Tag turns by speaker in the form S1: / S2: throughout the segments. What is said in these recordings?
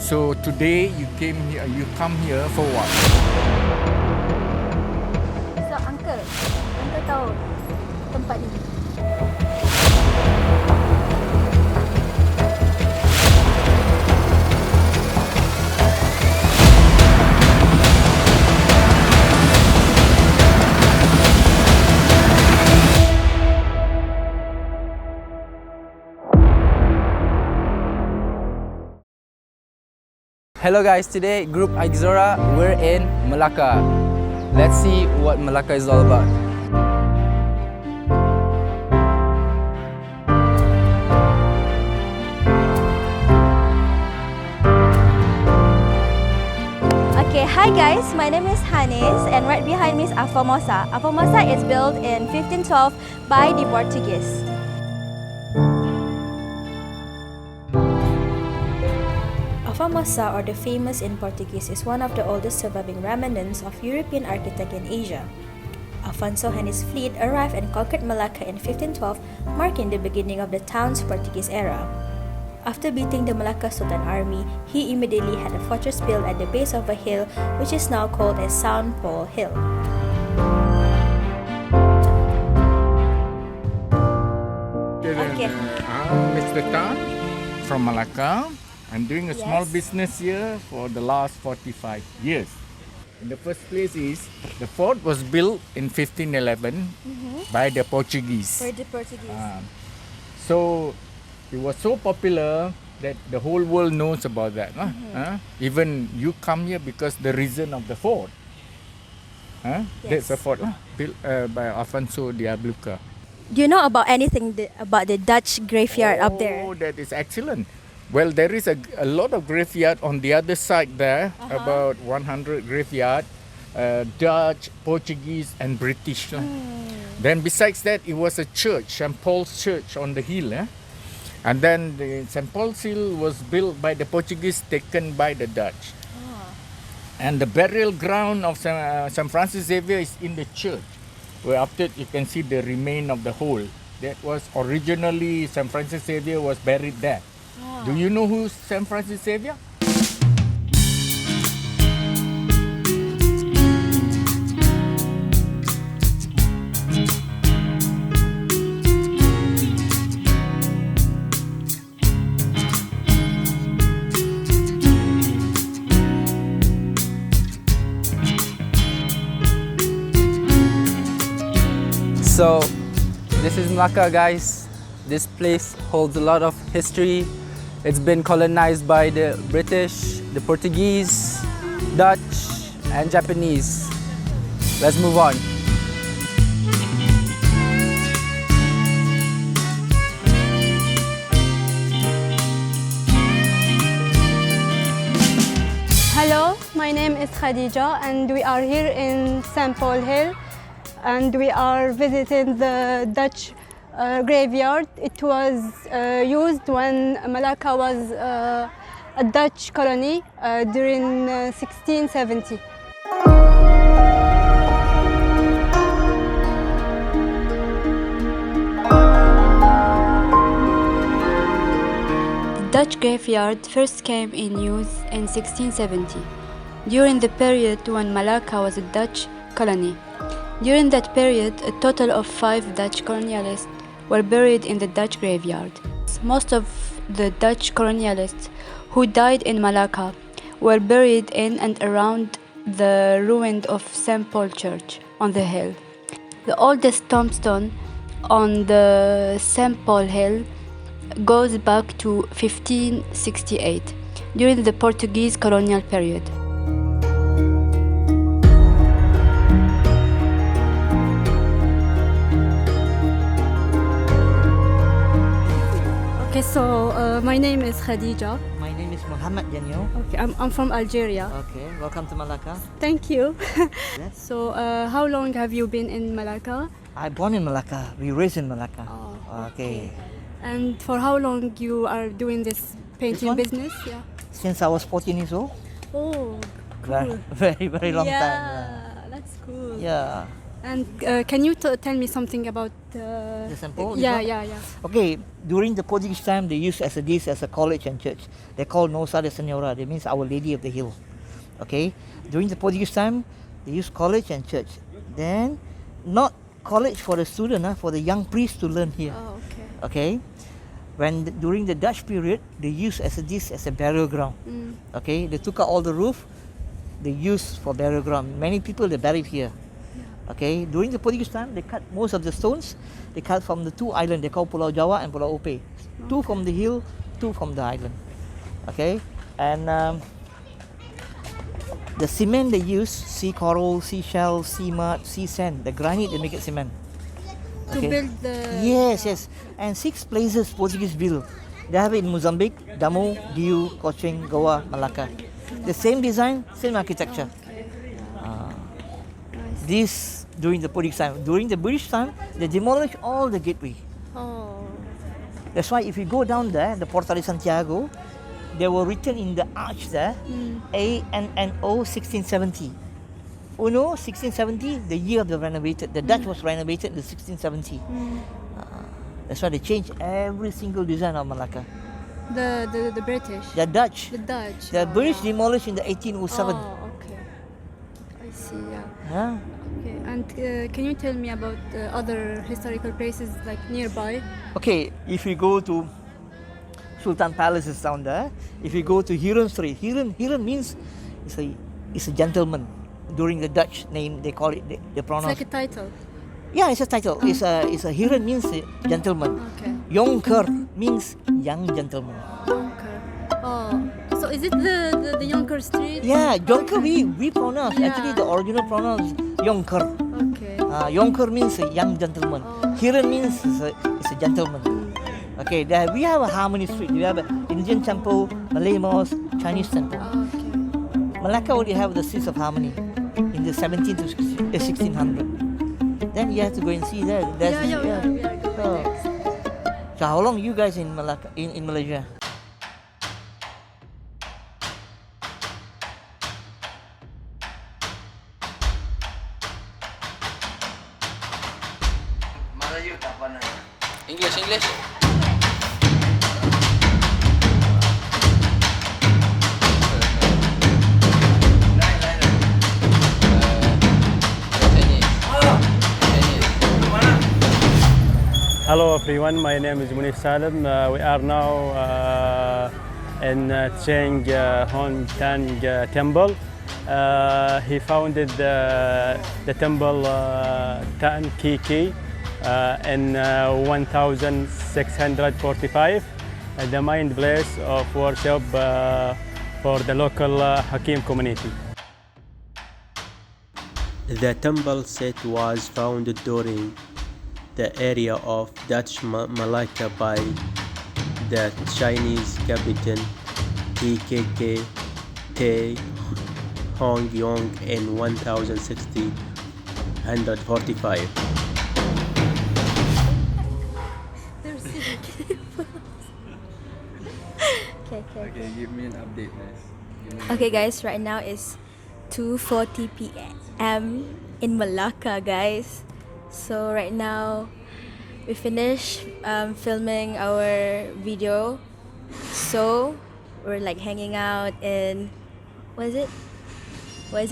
S1: So today you come here for what?
S2: So uncle tahu tempat ni?
S3: Hello guys, today group Ixora, we're in Melaka. Let's see what Melaka is all about.
S2: Okay, hi guys, my name is Hanis and right behind me is Formosa. Formosa is built in 1512 by the Portuguese. Formosa, or the famous in Portuguese, is one of the oldest surviving remnants of European architect in Asia. Afonso and his fleet arrived and conquered Melaka in 1512, marking the beginning of the town's Portuguese era. After beating the Melaka Sultan army, he immediately had a fortress built at the base of a hill, which is now called as Sound Pole Hill.
S1: Okay. Mr. Tan from Melaka. I'm doing a small business here for the last 45 years. In the first place is, the fort was built in 1511 by the Portuguese.
S2: For the Portuguese.
S1: So it was so popular that the whole world knows about that. Even you come here because the reason of the fort. That's a fort built by Afonso Diabluca.
S2: Do you know about anything about the Dutch graveyard up there?
S1: Oh, that is excellent. Well, there is a lot of graveyard on the other side there, about 100 graveyard, Dutch, Portuguese and British. Then besides that, it was a church, St. Paul's Church on the hill. And then the St. Paul's Hill was built by the Portuguese, taken by the Dutch. And the burial ground of St. Francis Xavier is in the church, where after you can see the remain of the whole. That was originally St. Francis Xavier was buried there. Do you know who's St. Francis Xavier?
S3: So, this is Melaka guys. This place holds a lot of history. It's been colonized by the British, the Portuguese, Dutch, and Japanese. Let's move on.
S4: Hello, my name is Khadidja and we are here in St. Paul Hill and we are visiting the Dutch graveyard. It was used when Melaka was a Dutch colony during 1670.
S5: The Dutch graveyard first came in use in 1670, during the period when Melaka was a Dutch colony. During that period, a total of 5 Dutch colonialists were buried in the Dutch graveyard. Most of the Dutch colonialists who died in Melaka were buried in and around the ruin of St. Paul Church on the hill. The oldest tombstone on the St. Paul Hill goes back to 1568, during the Portuguese colonial period.
S4: Okay, so my name is Khadidja.
S6: My name is Muhammad Janio.
S4: Okay, I'm from Algeria.
S6: Okay, welcome to Melaka.
S4: Thank you.
S6: Yes.
S4: So how long have you been in Melaka?
S6: I born in Melaka. We raised in Melaka.
S4: Oh,
S6: okay.
S4: And for how long you are doing this painting
S6: one?
S4: business? Yeah.
S6: Since I was 14 years old.
S4: Oh,
S6: Very, very long time.
S4: That's cool.
S6: Yeah.
S4: And can you tell me something about
S6: The Sampol?
S4: Yeah.
S6: Okay, during the Portuguese time, they used this as a college and church. They called Nossa de Senhora. That means Our Lady of the Hill. Okay, during the Portuguese time, they used college and church. Then, not college for the student, for the young priest to learn here.
S4: Oh, okay.
S6: Okay, during the Dutch period, they used this as a burial ground. Okay, they took out all the roof. They used for burial ground. Many people they buried here. Okay, during the Portuguese time, they cut most of the stones. They cut from the two islands. They call Pulau Jawa and Pulau Ope. Two from the hill, two from the island. Okay, and the cement they use: sea coral, seashell, sea mud, sea sand. The granite they make it cement.
S4: To build the...
S6: Yes. And 6 places Portuguese built. They have it in Mozambique, Damu, Diu, Cochin, Goa, Melaka. The same design, same architecture. This during the Portuguese time. During the British time, they demolished all the gateway.
S4: Oh.
S6: That's why if you go down there, the Porta de Santiago, they were written in the arch there, ANNO 1670. Uno 1670, the year of the renovated. The Dutch was renovated in 1670. That's why they changed every single design of Melaka.
S4: The British.
S6: The Dutch.
S4: The Dutch.
S6: The British demolished in the 1807.
S4: Oh, okay. I see. Yeah.
S6: Yeah.
S4: Okay. And can you tell me about other historical places like nearby?
S6: Okay, if you go to Sultan Palace is down there. If you go to Hiran Street, Hiran means it's a gentleman. During the Dutch name, they call it they
S4: It's
S6: pronounce.
S4: like a title.
S6: Yeah, it's a title. It's a Hiran means gentleman.
S4: Okay.
S6: Jonker means young gentleman.
S4: Jonker. Oh. So is it the Jonker Street?
S6: Yeah, Jonker we pronounce.
S4: Yeah.
S6: Actually, the original pronounce Jonker.
S4: Okay.
S6: Jonker means a young gentleman. Hiran means it's a gentleman. Okay, there we have a Harmony Street. We have an Indian temple, Malay mosque, Chinese temple.
S4: Okay.
S6: Melaka only have the Streets of Harmony in the 17th to 1600. Then you have to go and see that.
S4: We are going
S6: So,
S4: next.
S6: so how long you guys in Melaka in Malaysia?
S3: English.
S7: Hello everyone, my name is Muneef Salem. We are now in Cheng Hon Tang Temple. He founded the temple Tan Kiki in 1645, the main place of worship for the local Hakim community.
S8: The temple site was founded during the area of Dutch Melaka by the Chinese captain TKK Te Hong Yong in 1645.
S3: Okay, give me an update, guys.
S2: Okay, guys, right now is 2:40 p.m. in Melaka, guys. So right now we finished filming our video. So we're like hanging out in what is it,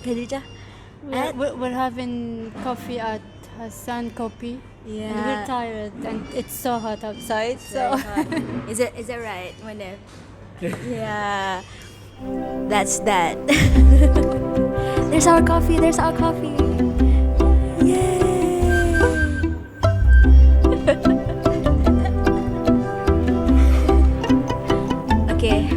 S2: Khadidja?
S4: We're having coffee at Hassan Coffee.
S2: Yeah.
S4: And we're tired and it's so hot outside. So
S2: Is it right, Muneef? Yeah. That's that. There's our coffee. Yay! Okay.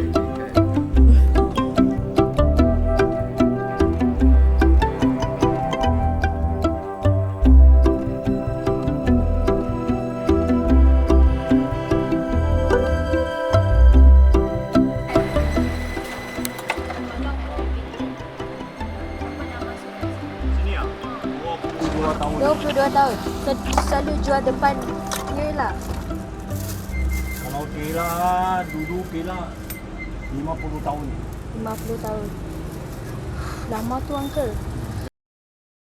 S2: Tahun. Selalu jual depan lah.
S7: Kalau Kela, dulu Kela 50 tahun.
S2: 50 tahun. Lama tu, uncle.